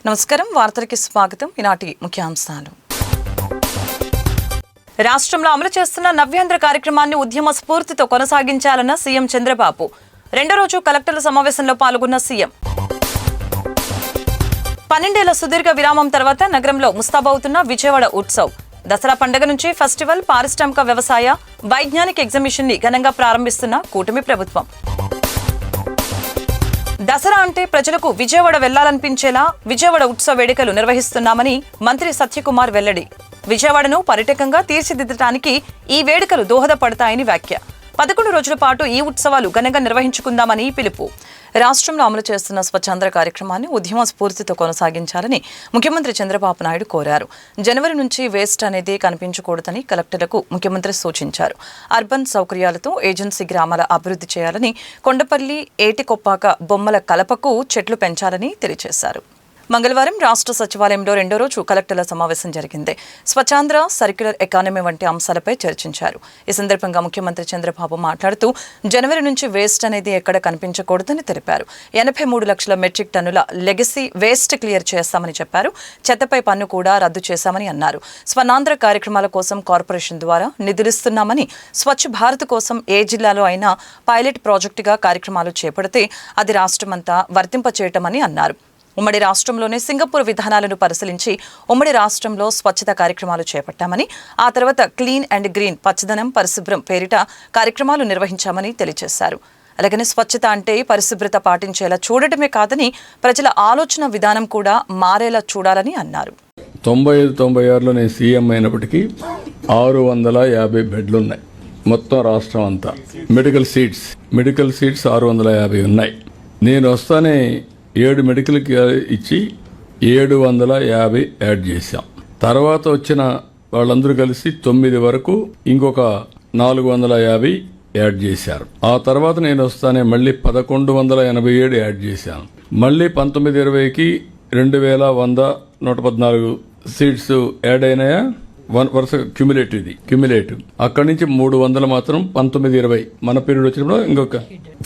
నమస్కారం, వార్తలకి స్వాగతం. ఈనాటి ముఖ్యాంశాలు. రాష్ట్రంలో అమలు చేస్తున్న నవ్యాంధ్ర కార్యక్రమాన్ని ఉద్యమ స్ఫూర్తితో కొనసాగించాలన్న సీఎం చంద్రబాబు. రెండో రోజు కలెక్టర్ల సమావేశంలో పాల్గొన్న సీఎం. 12 ఏళ్ల సుదీర్ఘ విరామం తర్వాత నగరంలో ముస్తాబవుతున్న విజయవాడ ఉత్సవ్. దసరా పండుగ నుంచి ఫెస్టివల్, పారిశ్రామిక, వ్యవసాయ, వైజ్ఞానిక ఎగ్జిబిషన్ ని ఘనంగా ప్రారంభిస్తున్న కూటమి ప్రభుత్వం. దసరా అంటే ప్రజలకు విజయవాడ వెళ్లాలనిపించేలా విజయవాడ ఉత్సవ వేడుకలు నిర్వహిస్తున్నామని మంత్రి సత్యకుమార్ వెల్లడి. విజయవాడను పర్యాటకంగా తీర్చిదిద్దడానికి ఈ వేడుకలు దోహదపడతాయని వ్యాఖ్య. 11 రోజుల పాటు ఈ ఉత్సవాలు ఘనంగా నిర్వహించుకుందామని పిలుపు. రాష్ట్రంలో అమలు చేస్తున్న స్వచ్ఛాంధ్ర కార్యక్రమాన్ని ఉద్యమ స్ఫూర్తితో కొనసాగించాలని ముఖ్యమంత్రి చంద్రబాబు నాయుడు కోరారు. జనవరి నుంచి వేస్ట్ అనేది కనిపించకూడదని కలెక్టర్లకు ముఖ్యమంత్రి సూచించారు. అర్బన్ సౌకర్యాలతో ఏజెన్సీ గ్రామాల అభివృద్ధి చేయాలని, కొండపల్లి, ఏటికొప్పాక, బొమ్మల కలపకు చెట్లు పెంచాలని తెలియజేశారు. మంగళవారం రాష్ట్ర సచివాలయంలో రెండో రోజు కలెక్టర్ల సమావేశం జరిగింది. స్వచ్ఛాంధ్ర, సర్క్యులర్ ఎకానమీ వంటి అంశాలపై చర్చించారు. ఈ సందర్భంగా ముఖ్యమంత్రి చంద్రబాబు మాట్లాడుతూ జనవరి నుంచి వేస్ట్ అనేది ఎక్కడ కనిపించకూడదని తెలిపారు. 83 లక్షల మెట్రిక్ టన్నుల లెగసీ వేస్ట్ క్లియర్ చేస్తామని చెప్పారు. చెత్తపై పన్ను కూడా రద్దు చేశామని అన్నారు. స్వర్ణాంధ్ర కార్యక్రమాల కోసం కార్పొరేషన్ ద్వారా నిధులిస్తున్నామని, స్వచ్ఛ భారత్ కోసం ఏ జిల్లాలో అయినా పైలట్ ప్రాజెక్టుగా కార్యక్రమాలు చేపడితే అది రాష్ట్రమంతా వర్తింపచేయటమని అన్నారు. ఉమ్మడి రాష్ట్రంలోనే సింగపూర్ విధానాలను పరిశీలించి ఉమ్మడి రాష్ట్రంలో స్వచ్ఛత కార్యక్రమాలు చేపట్టామని, ఆ తర్వాత క్లీన్ అండ్ గ్రీన్, పచ్చదనం, పరిశుభ్రం పేరిట కార్యక్రమాలు నిర్వహించామని తెలియజేశారు. అలాగనే స్వచ్ఛత అంటే పరిశుభ్రత పాటించేలా చూడటమే కాదని ప్రజల ఆలోచన విధానం కూడా మారేలా చూడాలని అన్నారు. 95-96లో నేను సీఎం అయినప్పటికీ 650 బెడ్లున్నాయి మొత్తం రాష్ట్రం అంతా. మెడికల్ సీట్స్ 650 ఉన్నాయి. నేను వస్తానే 7 మెడికల్కి ఇచ్చి 750 యాడ్ చేశాం. తర్వాత వచ్చిన వాళ్ళందరూ కలిసి 9 వరకు ఇంకొక 450 యాడ్ చేశారు. ఆ తర్వాత నేను వస్తానే మళ్ళీ 1187 యాడ్ చేశాను. మళ్ళీ 19-20కి 2114 సీట్స్ యాడ్ అయినాయా, వరుస క్యుములేటివ్. అక్కడి నుంచి 300 మాత్రం 19-20 మన పీరియడ్ వచ్చినప్పుడు ఇంకొక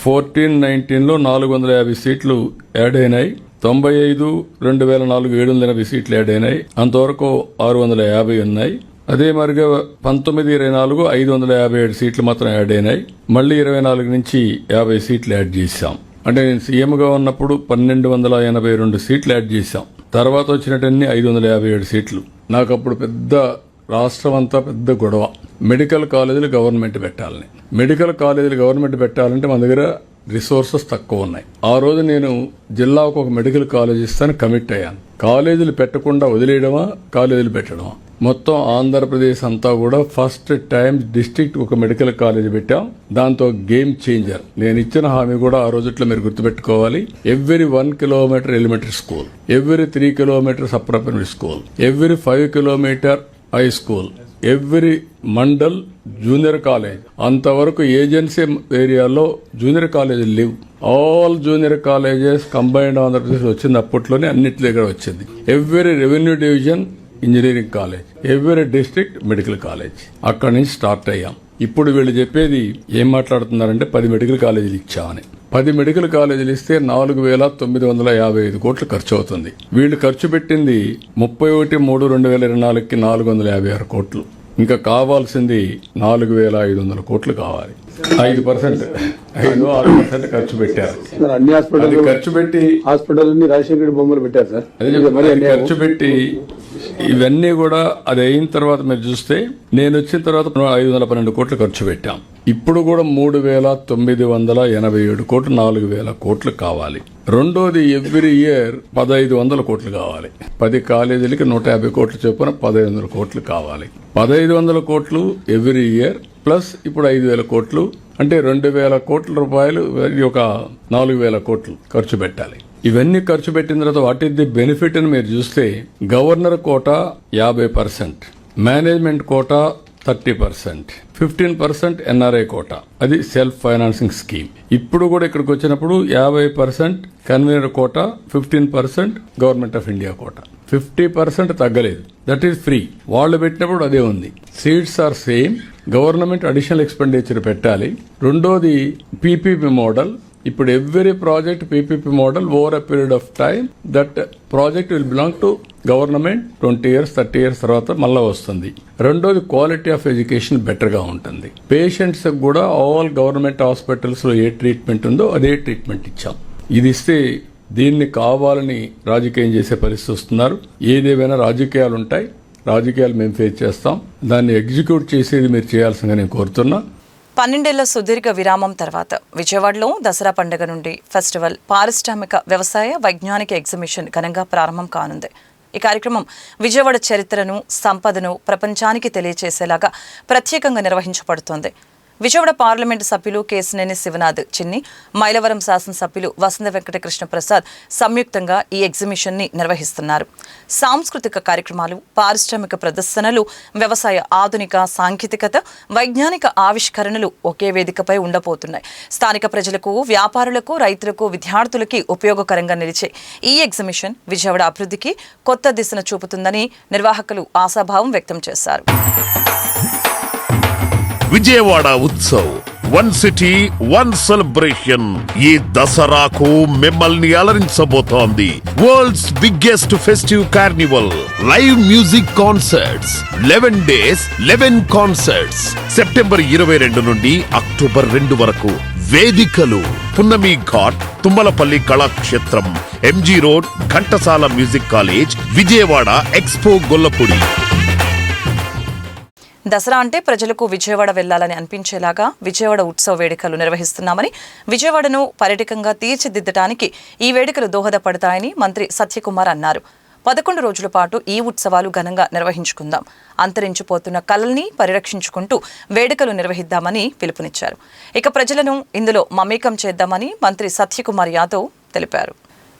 14-19లో 450 సీట్లు యాడ్ అయినాయి. 95, 2004 780 సీట్లు యాడ్ అయినాయి. అంతవరకు 650 ఉన్నాయి. అదే మరిగా 19-24 557 సీట్లు మాత్రం యాడ్ అయినాయి. మళ్ళీ 24 నుంచి 50 సీట్లు యాడ్ చేశాం. అంటే నేను సీఎంగా ఉన్నప్పుడు 1282 సీట్లు యాడ్ చేశాం. తర్వాత వచ్చినట్టన్నీ 557 సీట్లు. నాకు అప్పుడు పెద్ద రాష్ట్రం అంతా పెద్ద గొడవ. మెడికల్ కాలేజీలు గవర్నమెంట్ పెట్టాలని. మెడికల్ కాలేజీలు గవర్నమెంట్ పెట్టాలంటే మన దగ్గర రిసోర్సెస్ తక్కువ ఉన్నాయి. ఆ రోజు నేను జిల్లాకు ఒక మెడికల్ కాలేజ్ ఇస్తాను కమిట్ అయ్యాను. కాలేజీలు పెట్టకుండా వదిలేయడమా, కాలేజీలు పెట్టడమా. మొత్తం ఆంధ్రప్రదేశ్ అంతా కూడా ఫస్ట్ టైం డిస్ట్రిక్ట్ ఒక మెడికల్ కాలేజ్ పెట్టాం. దాంతో గేమ్ చేంజర్. నేను ఇచ్చిన హామీ కూడా ఆ రోజుట్లో మీరు గుర్తుపెట్టుకోవాలి. Every 1 kilometre elementary school, every 3 kilometres upper primary school, every 5 kilometre high school, every mandal junior college. అంతవరకు ఏజెన్సీ ఏరియాలో జూనియర్ కాలేజీలు లేవు. All junior colleges combined Andhra Pradesh వచ్చింది. అప్పట్లోనే అన్నిటి దగ్గర వచ్చింది. Every revenue division engineering college, every district medical college. అక్కడి నుంచి స్టార్ట్ అయ్యాం. ఇప్పుడు వీళ్ళు చెప్పేది ఏం మాట్లాడుతున్నారంటే 10 మెడికల్ కాలేజీలు ఇచ్చామని. 10 మెడికల్ కాలేజీలు ఇస్తే 4,955 కోట్లు ఖర్చు అవుతుంది. వీళ్ళు ఖర్చు పెట్టింది 31/3/2024కి 456 కోట్లు. ఇంకా కావాల్సింది 4,500 కోట్లు కావాలి. 5% ఖర్చు పెట్టారు. అన్ని హాస్పిటల్ ఖర్చు పెట్టి హాస్పిటల్ రాజశేఖర బొమ్మలు పెట్టారు సార్. ఖర్చు పెట్టి ఇవన్నీ కూడా అది అయిన తర్వాత మీరు చూస్తే నేను వచ్చిన తర్వాత 512 కోట్లు ఖర్చు పెట్టాం. ఇప్పుడు కూడా 3,987 కోట్లు, 4,000 కోట్లు కావాలి. రెండోది ఎవ్రీ ఇయర్ 1,500 కోట్లు కావాలి. 10 కాలేజీలకి 150 కోట్లు చొప్పున 1,500 కోట్లు కావాలి. 1,500 కోట్లు ఎవ్రీ ఇయర్ ప్లస్ ఇప్పుడు 5,000 కోట్లు అంటే 2,000 కోట్ల రూపాయలు, ఒక 4,000 కోట్లు ఖర్చు పెట్టాలి. ఇవన్నీ ఖర్చు పెట్టిన తర్వాత వాట్ ఈస్ ది బెనిఫిట్ అని మీరు చూస్తే governor quota 50%, management quota 30%, 15% NRI quota. అది సెల్ఫ్ ఫైనాన్సింగ్ స్కీమ్. ఇప్పుడు కూడా ఇక్కడికి వచ్చినప్పుడు 50% convenor quota, 15% government of India quota. 50% తగ్గలేదు. That is free. వాళ్ళు పెట్టినప్పుడు అదే ఉంది. Seats are same. Government additional expenditure పెట్టాలి. రెండోది పీపీపీ మోడల్, ఇప్పుడు every project PPP model over a period of time that project will belong to government 20 years 30 years తర్వాత మళ్ళా వస్తుంది. రెండోది క్వాలిటీ ఆఫ్ ఎడ్యుకేషన్ బెటర్ గా ఉంటుంది. పేషెంట్స్ కూడా ఆల్ గవర్నమెంట్ హాస్పిటల్స్ లో ఏ ట్రీట్మెంట్ ఉందో అదే ట్రీట్మెంట్ ఇచ్చాం. ఇది ఇస్తే దీన్ని కావాలని రాజకీయం చేసే పరిస్థితి వస్తున్నారు. ఏదేమైనా రాజకీయాలు ఉంటాయి, రాజకీయాలు మేము ఫేస్ చేస్తాం. దాన్ని ఎగ్జిక్యూట్ చేసేది మీరు చేయాల్సిందిగా నేను కోరుతున్నా. 12 ఏళ్ల సుదీర్ఘ విరామం తర్వాత విజయవాడలో దసరా పండుగ నుండి ఫెస్టివల్, పారిశ్రామిక, వ్యవసాయ, వైజ్ఞానిక ఎగ్జిబిషన్ ఘనంగా ప్రారంభం కానుంది. ఈ కార్యక్రమం విజయవాడ చరిత్రను, సంపదను ప్రపంచానికి తెలియచేసేలాగా ప్రత్యేకంగా నిర్వహించబడుతోంది. విజయవాడ పార్లమెంటు సభ్యులు కేశినేని శివనాథ్ చిన్ని, మైలవరం శాసనసభ్యులు వసంత వెంకట కృష్ణ ప్రసాద్ సంయుక్తంగా ఈ ఎగ్జిబిషన్ ని నిర్వహిస్తున్నారు. సాంస్కృతిక కార్యక్రమాలు, పారిశ్రామిక ప్రదర్శనలు, వ్యవసాయ ఆధునిక సాంకేతికత, వైజ్ఞానిక ఆవిష్కరణలు ఒకే వేదికపై ఉండబోతున్నాయి. స్థానిక ప్రజలకు, వ్యాపారులకు, రైతులకు, విద్యార్థులకి ఉపయోగకరంగా నిలిచే ఈ ఎగ్జిబిషన్ విజయవాడ అభివృద్ధికి కొత్త దిశను చూపుతుందని నిర్వాహకులు ఆశాభావం వ్యక్తం చేశారు. Vijayawada Utsav, one city one celebration. ఈ దసరాకు మిమ్మల్ని అలరించబోతోంది world's biggest festive carnival. Live music concerts, 11 days 11 concerts. September 22 నుండి అక్టోబర్ 2 వరకు. వేదికలు Punnami Ghat, Tummalapalli Kalakshetram, MG road, Ghantasala music college, Vijayawada expo Gollapudi. Dasara అంటే ప్రజలకు విజయవాడ వెళ్లాలని అనిపించేలాగా విజయవాడ ఉత్సవ వేడుకలు నిర్వహిస్తున్నామని, విజయవాడను పర్యాటకంగా తీర్చిదిద్దడానికి ఈ వేడుకలు దోహదపడతాయని మంత్రి సత్యకుమార్ అన్నారు. 11 రోజుల పాటు ఈ ఉత్సవాలు ఘనంగా నిర్వహించుకుందాం, అంతరించిపోతున్న కళల్ని పరిరక్షించుకుంటూ వేడుకలు నిర్వహిద్దామని పిలుపునిచ్చారు. ఇక ప్రజలను ఇందులో మమేకం చేద్దామని మంత్రి సత్యకుమార్ యాదవ్ తెలిపారు.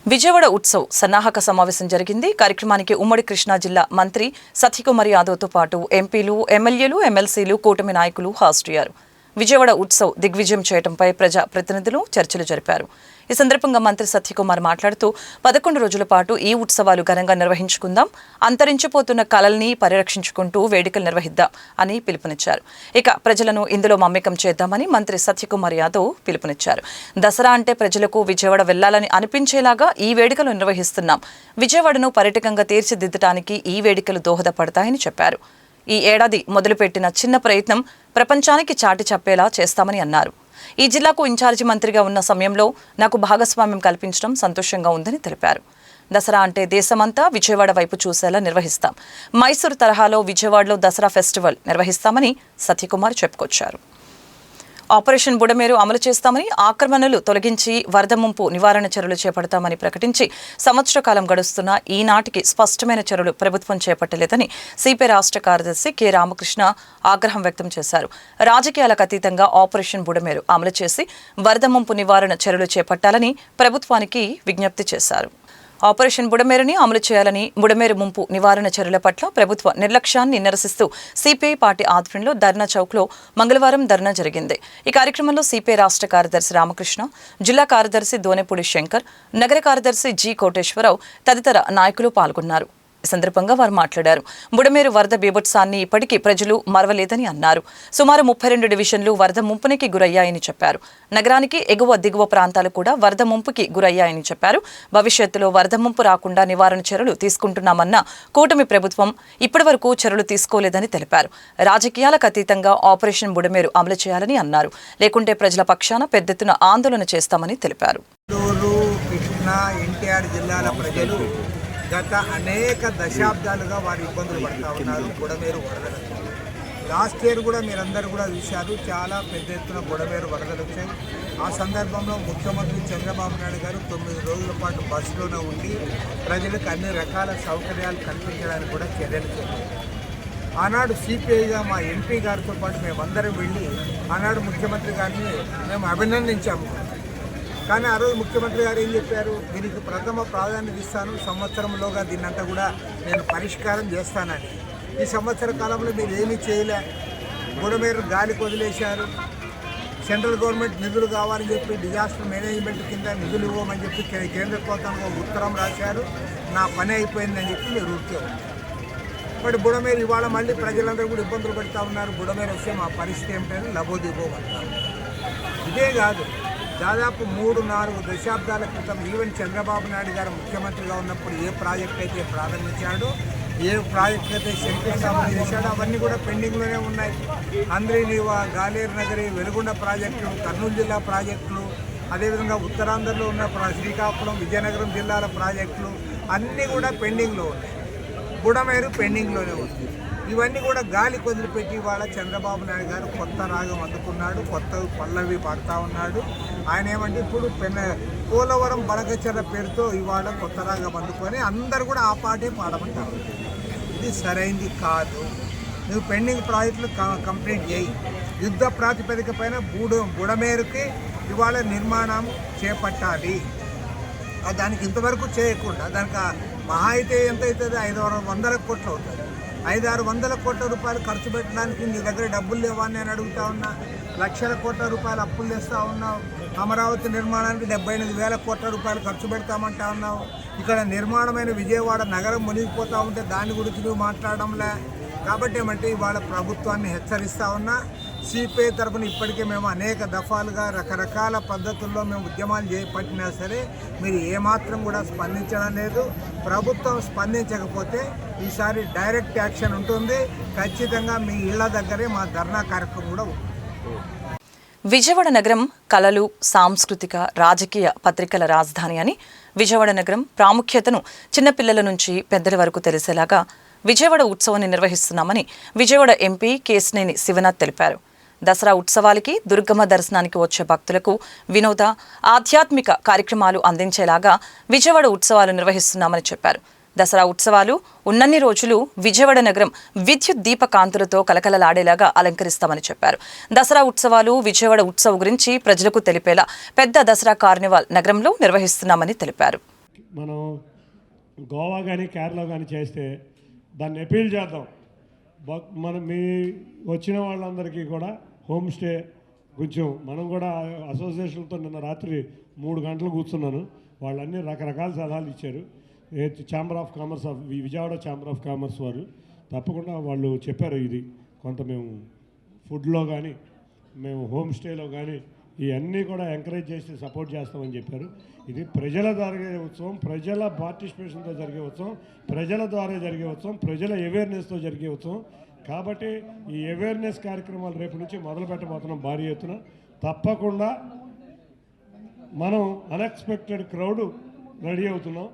విజయవాడ ఉత్సవ్ సన్నాహక సమావేశం జరిగింది. కార్యక్రమానికి ఉమ్మడి కృష్ణా జిల్లా మంత్రి సత్యకుమార్ యాదవ్తో పాటు ఎంపీలు, ఎమ్మెల్యేలు, ఎమ్మెల్సీలు, కూటమి నాయకులు హాజరయ్యారు. విజయవాడ ఉత్సవ్ దిగ్విజయం చేయడంపై ప్రజా ప్రతినిధులు చర్చలు జరిపారు. ఈ సందర్భంగా మంత్రి సత్యకుమార్ మాట్లాడుతూ 11 రోజుల పాటు ఈ ఉత్సవాలు ఘనంగా నిర్వహించుకుందాం, అంతరించిపోతున్న కళల్ని పరిరక్షించుకుంటూ వేడుకలు నిర్వహిద్దాం అని పిలుపునిచ్చారు. ఇక ప్రజలను ఇందులో మమేకం చేద్దామని మంత్రి సత్యకుమార్ యాదవ్ పిలుపునిచ్చారు. దసరా అంటే ప్రజలకు విజయవాడ వెళ్లాలని అనిపించేలాగా ఈ వేడుకలు నిర్వహిస్తున్నాం. విజయవాడను పర్యాటకంగా తీర్చిదిద్దడానికి ఈ వేడుకలు దోహదపడతాయని చెప్పారు. ఈ ఏడాది మొదలుపెట్టిన చిన్న ప్రయత్నం ప్రపంచానికి చాటి చెప్పేలా చేస్తామని అన్నారు. ఈ జిల్లాకు ఇన్ఛార్జి మంత్రిగా ఉన్న సమయంలో నాకు భాగస్వామ్యం కల్పించడం సంతోషంగా ఉందని తెలిపారు. దసరా అంటే దేశమంతా విజయవాడ వైపు చూసేలా నిర్వహిస్తాం. మైసూరు తరహాలో విజయవాడలో దసరా ఫెస్టివల్ నిర్వహిస్తామని సత్యకుమార్ చెప్పుకొచ్చారు. ఆపరేషన్ బుడమేరు అమలు చేస్తామని, ఆక్రమణలు తొలగించి వరద ముంపు నివారణ చర్యలు చేపడతామని ప్రకటించి సంవత్సర కాలం గడుస్తున్న ఈనాటికి స్పష్టమైన చర్యలు ప్రభుత్వం చేపట్టలేదని సిపిఐ రాష్ట్ర కార్యదర్శి కె రామకృష్ణ ఆగ్రహం వ్యక్తం చేశారు. రాజకీయాలకు అతీతంగా ఆపరేషన్ బుడమేరు అమలు చేసి వరద ముంపు నివారణ చర్యలు చేపట్టాలని ప్రభుత్వానికి విజ్ఞప్తి చేశారు. ఆపరేషన్ బుడమేరుని అమలు చేయాలని, బుడమేరు ముంపు నివారణ చర్యల పట్ల ప్రభుత్వ నిర్లక్ష్యాన్ని నిరసిస్తూ సిపిఐ పార్టీ ఆధ్వర్యంలో ధర్నా చౌక్లో మంగళవారం ధర్నా జరిగింది. ఈ కార్యక్రమంలో సిపిఐ రాష్ట్ర కార్యదర్శి రామకృష్ణ, జిల్లా కార్యదర్శి దోనెపూడి శంకర్, నగర కార్యదర్శి జి కోటేశ్వరరావు తదితర నాయకులు పాల్గొన్నారు. ఈ సందర్భంగా వారు మాట్లాడారు. బుడమేరు వరద బీభత్సాన్ని ఇప్పటికీ ప్రజలు మరవలేదని అన్నారు. సుమారు 32 డివిజన్లు వరద ముంపునికి గురయ్యాయని చెప్పారు. నగరానికి ఎగువ దిగువ ప్రాంతాలు కూడా వరద ముంపుకి గురయ్యాయని చెప్పారు. భవిష్యత్తులో వరద ముంపు రాకుండా నివారణ చర్యలు తీసుకుంటున్నామన్న కూటమి ప్రభుత్వం ఇప్పటివరకు చర్యలు తీసుకోలేదని తెలిపారు. రాజకీయాలకు అతీతంగా ఆపరేషన్ బుడమేరు అమలు చేయాలని అన్నారు. లేకుంటే ప్రజల పక్షాన పెద్ద ఎత్తున ఆందోళన చేస్తామని తెలిపారు. కృష్ణా, ఎన్టీఆర్ జిల్లాల ప్రజలు గత అనేక దశాబ్దాలుగా వారు ఇబ్బందులు పడుతూ ఉన్నారు బుడమేరు వరదలు. లాస్ట్ ఇయర్ కూడా మీరందరూ కూడా చూశారు, చాలా పెద్ద ఎత్తున బుడమేరు వరదలు వచ్చాయి. ఆ సందర్భంలో ముఖ్యమంత్రి చంద్రబాబు నాయుడు గారు 9 రోజుల పాటు బస్సులోనే ఉండి ప్రజలకు అన్ని రకాల సౌకర్యాలు కల్పించడానికి కూడా చర్యలు చేపట్టారు. ఆనాడు సిపిఐగా మా ఎంపీ గారితో పాటు మేమందరం వెళ్ళి ఆనాడు ముఖ్యమంత్రి గారిని మేము అభినందించాము. కానీ ఆ రోజు ముఖ్యమంత్రి గారు ఏం చెప్పారు, దీనికి ప్రథమ ప్రాధాన్యత ఇస్తాను, సంవత్సరంలోగా దీన్నంతా కూడా నేను పరిష్కారం చేస్తానని. ఈ సంవత్సర కాలంలో మీరు ఏమీ చేయలే, బుడమేరు గాలికి వదిలేశారు. సెంట్రల్ గవర్నమెంట్ నిధులు కావాలని చెప్పి డిజాస్టర్ మేనేజ్మెంట్ కింద నిధులు ఇవ్వమని చెప్పి కేంద్ర ప్రభుత్వానికి ఉత్తరం రాశారు. నా పని అయిపోయిందని చెప్పి మీరు ఊరికే. బట్ బుడమేరు ఇవాళ మళ్ళీ ప్రజలందరూ కూడా ఇబ్బందులు పడుతూ ఉన్నారు. బుడమేరు వస్తే మా పరిస్థితి ఏమిటని లబోదిబోమంటారు. ఇదే కాదు, దాదాపు 3-4 దశాబ్దాల క్రితం ఈవెన్ చంద్రబాబు నాయుడు గారు ముఖ్యమంత్రిగా ఉన్నప్పుడు ఏ ప్రాజెక్ట్ అయితే ప్రారంభించాడో, ఏ ప్రాజెక్ట్ అయితే శంకుస్థాపన చేశాడో అవన్నీ కూడా పెండింగ్లోనే ఉన్నాయి. అంద్రీనీవా, గాలేరు నగరి, వెలుగొండ ప్రాజెక్టులు, కర్నూలు జిల్లా ప్రాజెక్టులు, అదేవిధంగా ఉత్తరాంధ్రలో ఉన్న శ్రీకాకుళం, విజయనగరం జిల్లాల ప్రాజెక్టులు అన్నీ కూడా పెండింగ్లో ఉన్నాయి. బుడమేరు పెండింగ్లోనే ఉంది. ఇవన్నీ కూడా గాలి వదిలిపెట్టి ఇవాళ చంద్రబాబు నాయుడు గారు కొత్త రాగం అందుకున్నాడు, కొత్త పల్లవి పాడుతూ ఉన్నాడు. ఆయన ఏమంటే ఇప్పుడు పోలవరం బనకచెర్ల పేరుతో ఇవాళ కొత్త రాగం అందుకొని అందరూ కూడా ఆ పాటే పాడమంటారు. ఇది సరైంది కాదు. నువ్వు పెండింగ్ ప్రాజెక్టులు కంప్లీట్ చేయి. యుద్ధ ప్రాతిపదిక పైన బుడమేరుకి ఇవాళ నిర్మాణం చేపట్టాలి. దానికి ఇంతవరకు చేయకుండా దానికి మహా అయితే ఎంత అవుతుంది? 500 కోట్లు అవుతుంది. 500-600 కోట్ల రూపాయలు ఖర్చు పెట్టడానికి నీ దగ్గర డబ్బులు లేవా అని నేను అడుగుతా ఉన్నా. లక్షల కోట్ల రూపాయలు అప్పులు తెస్తూ ఉన్నావు. అమరావతి నిర్మాణానికి 78,000 కోట్ల రూపాయలు ఖర్చు పెడతామంటా ఉన్నావు. ఇక్కడ నిర్మాణమైన విజయవాడ నగరం మునిగిపోతూ ఉంటే దాని గురించి నువ్వు మాట్లాడడంలే. కాబట్టి ఏమంటే ఇవాళ ప్రభుత్వాన్ని హెచ్చరిస్తూ ఉన్నా. సిపిఐ తరఫున ఇప్పటికే మేము అనేక దఫాలుగా రకరకాల పద్ధతుల్లో మేము ఉద్యమాలు చేపట్టినా సరే మీరు ఏమాత్రం కూడా స్పందించడం లేదు. ప్రభుత్వం స్పందించకపోతే ఈసారి డైరెక్ట్ యాక్షన్ ఉంటుంది. ఖచ్చితంగా మీ ఇళ్ల దగ్గరే మా ధర్నా కార్యక్రమం కూడా ఉంటుంది. విజయవాడ నగరం కళలు, సాంస్కృతిక, రాజకీయ పత్రికల రాజధాని అని, విజయవాడ నగరం ప్రాముఖ్యతను చిన్నపిల్లల నుంచి పెద్దల వరకు తెలిసేలాగా విజయవాడ ఉత్సవాన్ని నిర్వహిస్తున్నామని విజయవాడ ఎంపీ కేశినేని శివనాథ్ తెలిపారు. దసరా ఉత్సవాలకి, దుర్గమ్మ దర్శనానికి వచ్చే భక్తులకు వినోద, ఆధ్యాత్మిక కార్యక్రమాలు అందించేలాగా విజయవాడ ఉత్సవాలు నిర్వహిస్తున్నామని చెప్పారు. దసరా ఉత్సవాలు ఉన్నన్ని రోజులు విజయవాడ నగరం విద్యుత్ దీప కాంతులతో కలకలలాడేలాగా అలంకరిస్తామని చెప్పారు. దసరా ఉత్సవాలు, విజయవాడ ఉత్సవం గురించి ప్రజలకు తెలిపేలా పెద్ద దసరా కార్నివాల్ నగరంలో నిర్వహిస్తున్నామని తెలిపారు. మనం గోవా కానీ కేరళ కానీ చేస్తే దాన్ని అపీల్ చేద్దాం. మనం మీ వచ్చిన వాళ్ళందరికీ కూడా హోమ్ స్టే కొంచెం మనం కూడా అసోసియేషన్తో నిన్న రాత్రి 3 గంటలు కూర్చున్నాను. వాళ్ళన్నీ రకరకాల సలహాలు ఇచ్చారు. Chamber of commerce of Vijayawada chamber of commerce వారు తప్పకుండా వాళ్ళు చెప్పారు. ఇది కొంత మేము ఫుడ్లో కానీ మేము హోమ్ స్టేలో కానీ ఇవన్నీ కూడా ఎంకరేజ్ చేసి సపోర్ట్ చేస్తామని చెప్పారు. ఇది ప్రజల జరిగే ఉత్సవం, ప్రజల పార్టిసిపేషన్తో జరిగే ఉత్సవం, ప్రజల ద్వారా జరిగే ఉత్సవం, ప్రజల అవేర్నెస్తో జరిగే ఉత్సవం. కాబట్టి ఈ అవేర్నెస్ కార్యక్రమాలు రేపు నుంచి మొదలు పెట్టబోతున్నాం భారీ ఎత్తున. తప్పకుండా మనం అన్ఎక్స్పెక్టెడ్ క్రౌడ్ రెడీ అవుతున్నాం.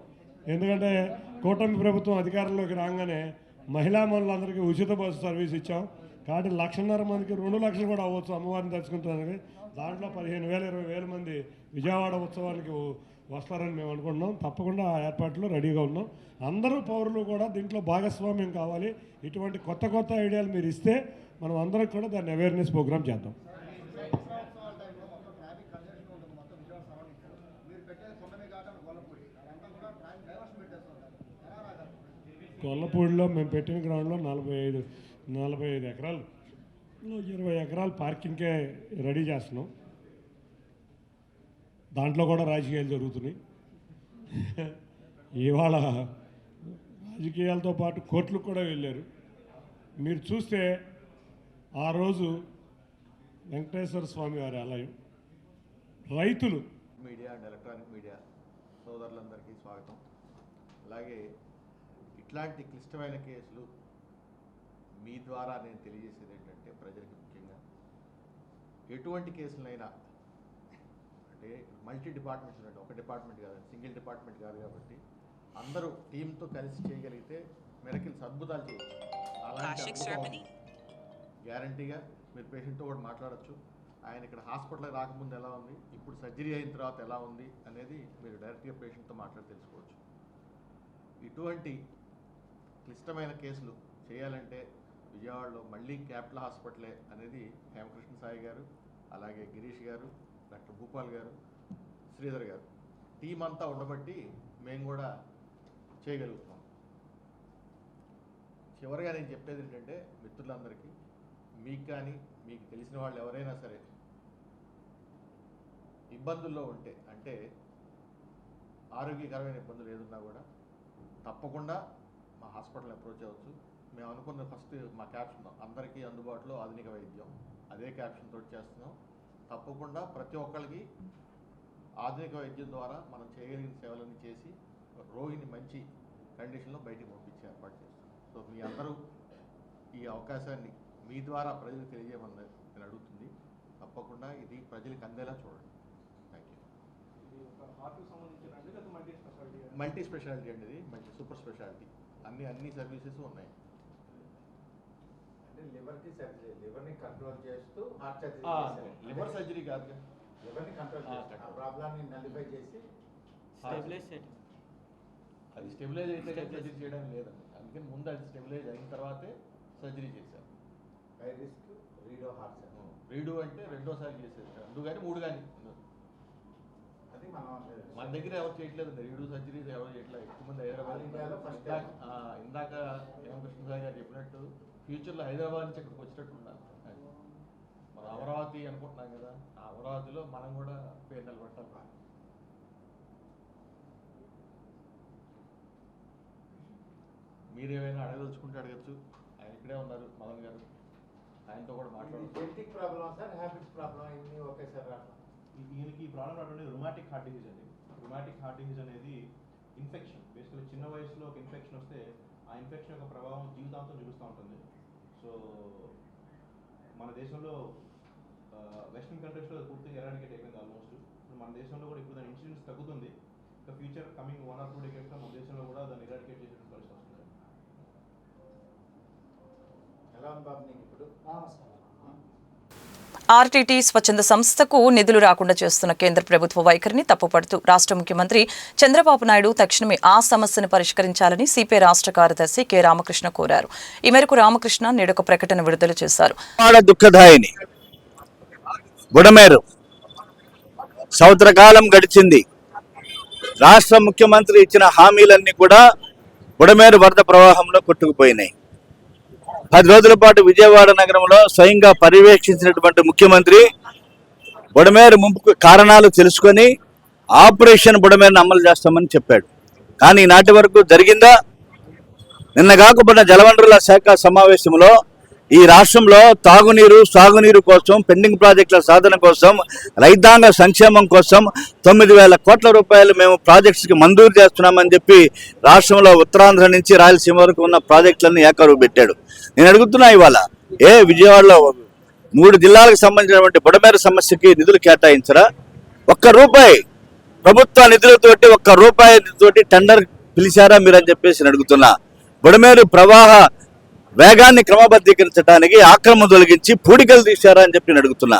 ఎందుకంటే కూటమి ప్రభుత్వం అధికారంలోకి రాగానే మహిళా మనులందరికీ ఉచిత బస్సు సర్వీస్ ఇచ్చాం. కాబట్టి 1,50,000 మందికి 2 లక్షలు కూడా అవ్వచ్చు అమ్మవారిని దర్శించుకుంటానికి. దాంట్లో 15,000-20,000 మంది విజయవాడ ఉత్సవానికి వస్తారని మేము అనుకుంటున్నాం. తప్పకుండా ఆ ఏర్పాట్లు రెడీగా ఉన్నాం. అందరూ పౌరులు కూడా దీంట్లో భాగస్వామ్యం కావాలి. ఇటువంటి కొత్త ఐడియాలు మీరు ఇస్తే మనం అందరికి కూడా దాన్ని అవేర్నెస్ ప్రోగ్రామ్ చేద్దాం. కొల్లపూడిలో మేము పెట్టిన గ్రౌండ్లో 45 ఎకరాలు, 20 ఎకరాలు పార్కింగ్కే రెడీ చేస్తున్నాం. దాంట్లో కూడా రాజకీయాలు జరుగుతున్నాయి. ఇవాళ రాజకీయాలతో పాటు కోర్టులకు కూడా వెళ్ళారు. మీరు చూస్తే ఆ రోజు వెంకటేశ్వర స్వామి వారి ఆలయం, రైతులు, మీడియా అండ్ ఎలక్ట్రానిక్ మీడియా సోదరులందరికీ స్వాగతం. అలాగే ఇట్లాంటి క్లిష్టమైన కేసులు మీ ద్వారా నేను తెలియజేసేది ఏంటంటే ప్రజలకు ముఖ్యంగా ఎటువంటి కేసులైనా అంటే మల్టీ డిపార్ట్మెంట్స్ అంటే ఒక డిపార్ట్మెంట్ కాదండి, సింగిల్ డిపార్ట్మెంట్ కాదు. కాబట్టి అందరూ టీంతో కలిసి చేయగలిగితే మెరకిల్స్ అద్భుతాలు చేయొచ్చు. అలాంటి గ్యారంటీగా మీరు పేషెంట్తో కూడా మాట్లాడచ్చు. ఆయన ఇక్కడ హాస్పిటల్కి రాకముందు ఎలా ఉంది, ఇప్పుడు సర్జరీ అయిన తర్వాత ఎలా ఉంది అనేది మీరు డైరెక్ట్గా పేషెంట్తో మాట్లాడి తెలుసుకోవచ్చు. ఇటువంటి క్లిష్టమైన కేసులు చేయాలంటే విజయవాడలో మళ్ళీ క్యాపిటల్ హాస్పిటలే అనేది హేమకృష్ణ సాయి గారు, అలాగే గిరీష్ గారు, డాక్టర్ భూపాల్ గారు, శ్రీధర్ గారు టీం అంతా ఉండబట్టి మేము కూడా చేయగలుగుతాం. చివరిగా నేను చెప్పేది ఏంటంటే మిత్రులందరికీ, మీకు కానీ మీకు తెలిసిన వాళ్ళు ఎవరైనా సరే ఇబ్బందుల్లో ఉంటే, అంటే ఆరోగ్యకరమైన ఇబ్బందులు ఏదున్నా కూడా తప్పకుండా మా హాస్పిటల్ని అప్రోచ్ అవ్వచ్చు. మేము అనుకున్న ఫస్ట్ మా క్యాప్షన్ అందరికీ అందుబాటులో ఆధునిక వైద్యం, అదే క్యాప్షన్ తోటి చేస్తున్నాం. తప్పకుండా ప్రతి ఒక్కరికి ఆధునిక వైద్యం ద్వారా మనం చేయగలిగిన సేవలన్నీ చేసి రోగిని మంచి కండిషన్లో బయటికి పంపించే ఏర్పాటు చేస్తాం. సో మీ అందరూ ఈ అవకాశాన్ని మీ ద్వారా ప్రజలకు తెలియజేయమని నేను అడుగుతుంది. తప్పకుండా ఇది ప్రజలకు అందేలా చూడండి. Thank you. మల్టీ స్పెషాలిటీ అండి, ఇది మంచి సూపర్ స్పెషాలిటీ, అన్ని సర్వీసెస్ ఉన్నాయి. అంటే లివర్ని కంట్రోల్ చేస్తూ హార్ట్ సర్జరీ, లివర్ సర్జరీ కాదు, లివర్ని కంట్రోల్ చేస్తూ ఆ ప్రాబ్లమ్ని నలిఫై చేసి అది స్టెబిలైజ్ అయితే సర్జరీ చేయడానికి లేదండి. అందుకని ముందు అది స్టెబిలైజ్ అయిన తర్వాతే సర్జరీ చేశారు. High risk redo heart surgery, redo అంటే రెండోసారి చేసేది, 2 కానీ 3 కానీ. అది మన దగ్గర ఎవరు చేయట్లేదండి రీడు సర్జరీస్, ఎవరు చేయట్లేదు. ఎక్కువ మంది హైదరాబాద్. ఇందాక కృష్ణసాయి గారు చెప్పినట్టు ఫ్యూచర్లో హైదరాబాద్ నుంచి ఇక్కడికి వచ్చినట్టు ఉండాలి. మనం అమరావతి అనుకుంటున్నాం కదా, ఆ అమరావతిలో మనం కూడా పేరు నిలబెట్టాలి. మీరేమైనా అడగదలుచుకుంటే అడగచ్చు. ఆయన ఇక్కడే ఉన్నారు మదన్ గారు, ఆయనతో కూడా మాట్లాడుతున్నారు. Genetic problem sir, habits problem ఇన్ని ఒకేసారి రావడం. ఈయనకి ఈ ప్రాబ్లం రావడం రుమాటిక్ హార్ట్ డిసీజ్ అండి. రుమాటిక్ హార్ట్ డిసీజ్ అనేది ఇన్ఫెక్షన్. బేసికలీ చిన్న వయసులో ఒక ఇన్ఫెక్షన్ వస్తే ఆ ఇన్ఫెక్షన్ యొక్క ప్రభావం జీవితాంతం చూపిస్తూ ఉంటుంది. సో మన దేశంలో వెస్ట్రన్ కంట్రీస్లో పూర్తిగా ఎరాడికేట్ అయిపోయింది ఆల్మోస్ట్. మన దేశంలో కూడా ఇప్పుడు దాని ఇన్సిడెన్స్ తగ్గుతుంది. ఇంకా ఫ్యూచర్ కమింగ్ 1 or 2 డేస్లో మన దేశంలో కూడా దాన్ని ఎరాడికేట్ చేసే పరిస్థితి వస్తుంది. ఎలా ఉంది బాబు నీకు ఇప్పుడు? ఆర్టీటీ స్వచ్ఛంద సంస్థకు నిధులు రాకుండా చేస్తున్న కేంద్ర ప్రభుత్వ వైఖరిని తప్పుపడుతూ రాష్ట్ర ముఖ్యమంత్రి చంద్రబాబు నాయుడు తక్షణమే ఆ సమస్యను పరిష్కరించాలని సిపిఐ రాష్ట్ర కార్యదర్శి కె రామకృష్ణ కోరారు. ఈ మేరకు రామకృష్ణ నేడు ఒక ప్రకటన విడుదల చేశారు. దుఃఖదాయిని బుడమేరు సంవత్సర కాలం గడిచింది. రాష్ట్ర ముఖ్యమంత్రి ఇచ్చిన హామీలన్నీ కూడా బుడమేరు వరద ప్రవాహంలో కొట్టుకుపోయినాయి. 10 రోజుల పాటు విజయవాడ నగరంలో స్వయంగా పర్యవేక్షించినటువంటి ముఖ్యమంత్రి బుడమేరు ముంపుకు కారణాలు తెలుసుకొని ఆపరేషన్ బుడమేరును అమలు చేస్తామని చెప్పాడు. కానీ నాటి వరకు జరిగిందా? నిన్న కాకపోయిన జలవనరుల శాఖ సమావేశంలో ఈ రాష్ట్రంలో తాగునీరు, సాగునీరు కోసం, పెండింగ్ ప్రాజెక్టుల సాధన కోసం, రైతాంగ సంక్షేమం కోసం 9,000 కోట్ల రూపాయలు మేము ప్రాజెక్ట్స్కి మంజూరు చేస్తున్నామని చెప్పి రాష్ట్రంలో ఉత్తరాంధ్ర నుంచి రాయలసీమ వరకు ఉన్న ప్రాజెక్టులన్నీ ఏకరువు పెట్టాడు. నేను అడుగుతున్నా, ఇవాళ విజయవాడలో 3 జిల్లాలకు సంబంధించినటువంటి బుడమేరు సమస్యకి నిధులు కేటాయించరా? ₹1 ప్రభుత్వ నిధులతోటి ₹1 టెండర్ పిలిచారా మీరు అని చెప్పేసి అడుగుతున్నా. బుడమేరు ప్రవాహ వేగాన్ని క్రమబద్ధీకరించడానికి ఆక్రమణ తొలగించి పూడికలు తీశారా అని చెప్పి అడుగుతున్నా.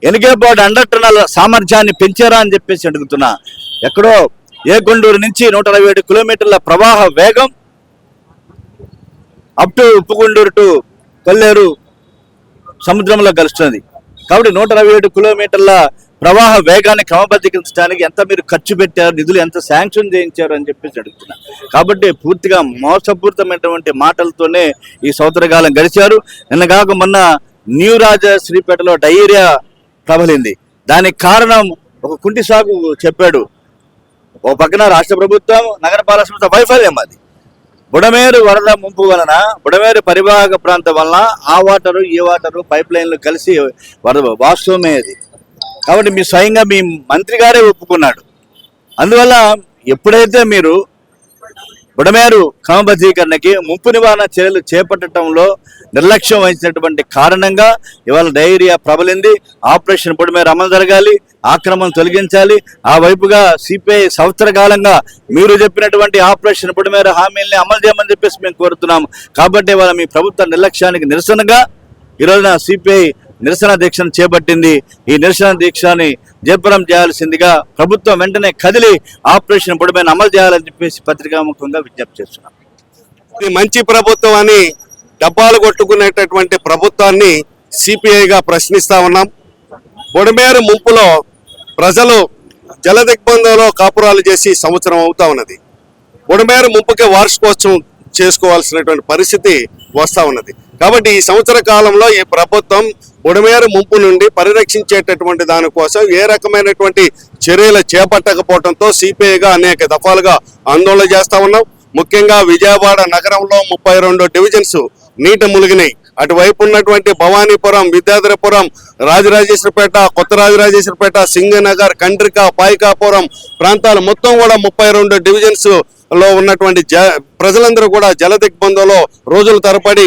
ఎనికేపాడు 100 టన్నుల సామర్థ్యాన్ని పెంచారా అని చెప్పేసి అడుగుతున్నా. ఎక్కడో ఏకొండూరు నుంచి 127 కిలోమీటర్ల ప్రవాహ వేగం అప్ టు ఉప్పుగుండూరు టు కొల్లేరు సముద్రంలో కలుస్తుంది. కాబట్టి 127 కిలోమీటర్ల ప్రవాహ వేగాన్ని క్రమబద్ధీకరించడానికి ఎంత మీరు ఖర్చు పెట్టారు, నిధులు ఎంత శాంక్షన్ చేయించారు అని చెప్పేసి అడుగుతున్నా. కాబట్టి పూర్తిగా మోసపూరితమైనటువంటి మాటలతోనే ఈ సంవత్సరకాలం గడిచారు. నిన్న కాక మొన్న న్యూ రాజశ్రీపేటలో డయేరియా ప్రబలింది. దానికి కారణం ఒక కుంటి సాగు చెప్పాడు. ఓ పక్కన రాష్ట్ర ప్రభుత్వం, నగరపాలక సంస్థ వైఫల్యం. అది బుడమేరు వరద ముంపు వలన, బుడమేరు పరివాహక ప్రాంతం వలన ఆ వాటరు ఈ వాటరు పైప్ లైన్లు కలిసి వరద వాస్తవమే అది. కాబట్టి మీ స్వయంగా మీ మంత్రి గారే ఒప్పుకున్నాడు. అందువల్ల ఎప్పుడైతే మీరు బుడమేరు క్రమబద్ధీకరణకి ముంపు నివారణ చర్యలు చేపట్టడంలో నిర్లక్ష్యం వహించినటువంటి కారణంగా ఇవాళ డయేరియా ప్రబలింది. ఆపరేషన్ బుడమేరు అమలు జరగాలి, ఆక్రమణ తొలగించాలి. ఆ వైపుగా సిపిఐ సంవత్సర కాలంగా మీరు చెప్పినటువంటి ఆపరేషన్ బుడమేరు హామీల్ని అమలు చేయమని చెప్పేసి మేము కోరుతున్నాము. కాబట్టి ఇవాళ మీ ప్రభుత్వ నిర్లక్ష్యానికి నిరసనగా ఈరోజున సిపిఐ నిరసన దీక్షను చేపట్టింది. ఈ నిరసన దీక్షని జయప్రదం చేయాల్సిందిగా ప్రభుత్వం వెంటనే కదిలి ఆపరేషన్ బుడమేరును అమలు చేయాలని చెప్పేసి పత్రికాముఖంగా విజ్ఞప్తి చేస్తున్నాం. ఇది మంచి ప్రభుత్వం అని డబ్బాలు కొట్టుకునేటటువంటి ప్రభుత్వాన్ని సిపిఐగా ప్రశ్నిస్తా ఉన్నాం. బుడమేరు ముంపులో ప్రజలు జలదిగ్బంధంలో కాపురాలు చేసి సంవత్సరం అవుతా ఉన్నది. బుడమేరు ముంపుకి వార్షికోత్సవం చేసుకోవాల్సినటువంటి పరిస్థితి వస్తా ఉన్నది. కాబట్టి ఈ సంవత్సర కాలంలో ఈ ప్రభుత్వం బుడమేరు ముంపు నుండి పరిరక్షించేటటువంటి దానికోసం ఏ రకమైనటువంటి చర్యలు చేపట్టకపోవడంతో సిపిఐగా అనేక దఫాలుగా ఆందోళన చేస్తా ఉన్నాం. ముఖ్యంగా విజయవాడ నగరంలో 32 డివిజన్స్ నీట మునిగినాయి. అటువైపు ఉన్నటువంటి భవానీపురం, విద్యాధరపురం, రాజరాజేశ్వరపేట, కొత్త రాజరాజేశ్వరపేట, సింగనగర్, కండ్రిక, పాయికాపురం ప్రాంతాలు మొత్తం కూడా 32 డివిజన్స్ లో ఉన్నటువంటి ప్రజలందరూ కూడా జలదిగ్బంధంలో రోజుల తరబడి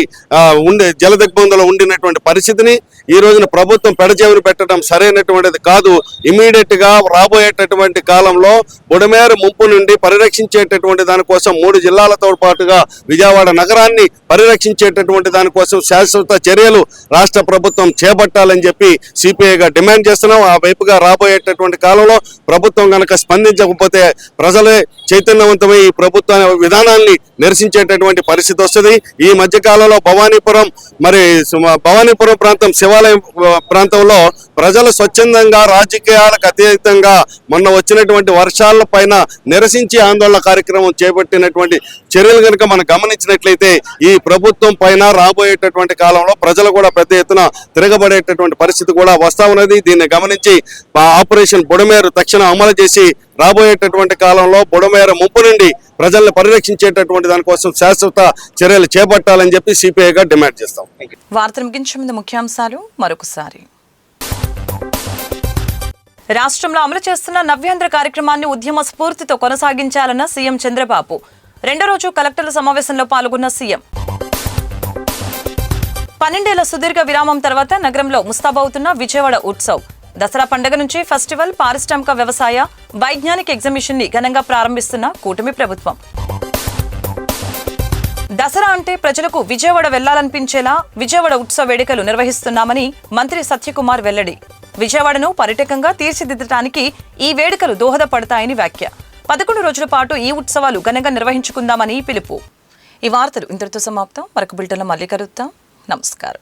జలదిగ్బంధంలో ఉండినటువంటి పరిస్థితిని ఈ రోజున ప్రభుత్వం పెడచెవిన పెట్టడం సరైనటువంటిది కాదు. ఇమీడియట్ గా రాబోయేటటువంటి కాలంలో బుడమేరు ముంపు నుండి పరిరక్షించేటటువంటి దానికోసం 3 జిల్లాలతో పాటుగా విజయవాడ నగరాన్ని పరిరక్షించేటటువంటి దానికోసం శాశ్వత చర్యలు రాష్ట్ర ప్రభుత్వం చేపట్టాలని చెప్పి సిపిఐగా డిమాండ్ చేస్తున్నాం. ఆ వైపుగా రాబోయేటటువంటి కాలంలో ప్రభుత్వం కనుక స్పందించకపోతే ప్రజలే చైతన్యవంతమై ఈ ప్రభుత్వ విధానాన్ని నిరసించేటటువంటి పరిస్థితి వస్తుంది. ఈ మధ్య కాలంలో భవానీపురం ప్రాంతం, శివాలయం ప్రాంతంలో ప్రజలు స్వచ్ఛందంగా రాజకీయాలకు అతీతంగా మొన్న వచ్చినటువంటి వర్షాల పైన నిరసించి ఆందోళన కార్యక్రమం చేపట్టినటువంటి చర్యలు కనుక మనం గమనించినట్లయితే ఈ ప్రభుత్వం పైన రాబోయేటటువంటి కాలంలో ప్రజలు కూడా పెద్ద ఎత్తున తిరగబడేటటువంటి పరిస్థితి కూడా వస్తా ఉన్నది. దీన్ని గమనించి ఆపరేషన్ బుడమేరు తక్షణం అమలు చేసి రాబోయేటటువంటి కాలంలో బుడమేరు ముంపు నుండి ప్రజల్ని పరిరక్షించేటటువంటి దానికోసం శాశ్వత చర్యలు చేపట్టాలని చెప్పి సిపిఐగా డిమాండ్ చేస్తాం. వార్తలు ముగించే ముందు ముఖ్యాంశాలు మరొకసారి. రాష్ట్రంలో అమలు చేస్తున్న నవ్యాంధ్ర కార్యక్రమాన్ని ఉద్యమ స్ఫూర్తితో కొనసాగించాలన్న సీఎం చంద్రబాబు. 2వ రోజు కలెక్టర్ల సమావేశంలో పాల్గొన్న సీఎం. 12 ఏళ్ల సుదీర్ఘ విరామం తర్వాత నగరంలో ముస్తాబవుతున్న విజయవాడ ఉత్సవ్. దసరా పండుగ నుంచి ఫెస్టివల్, పారిశ్రామిక, వ్యవసాయ, వైజ్ఞానిక ఎగ్జిబిషన్ ని ఘనంగా ప్రారంభిస్తున్న కూటమి ప్రభుత్వం. దసరా అంటే ప్రజలకు విజయవాడ వెళ్లాలనిపించేలా విజయవాడ ఉత్సవ వేడుకలు నిర్వహిస్తున్నామని మంత్రి సత్యకుమార్ వెల్లడి. విజయవాడను పర్యాటకంగా తీర్చిదిద్దడానికి ఈ వేడుకలు దోహదపడతాయని వ్యాఖ్య. 11 రోజుల పాటు ఈ ఉత్సవాలు ఘనంగా నిర్వహించుకుందామని పిలుపు. ఈ వార్తలు ఇంతటితో సమాప్తం. మరొక బులెటిన్లో మళ్ళీ కలుద్దాం. నమస్కారం.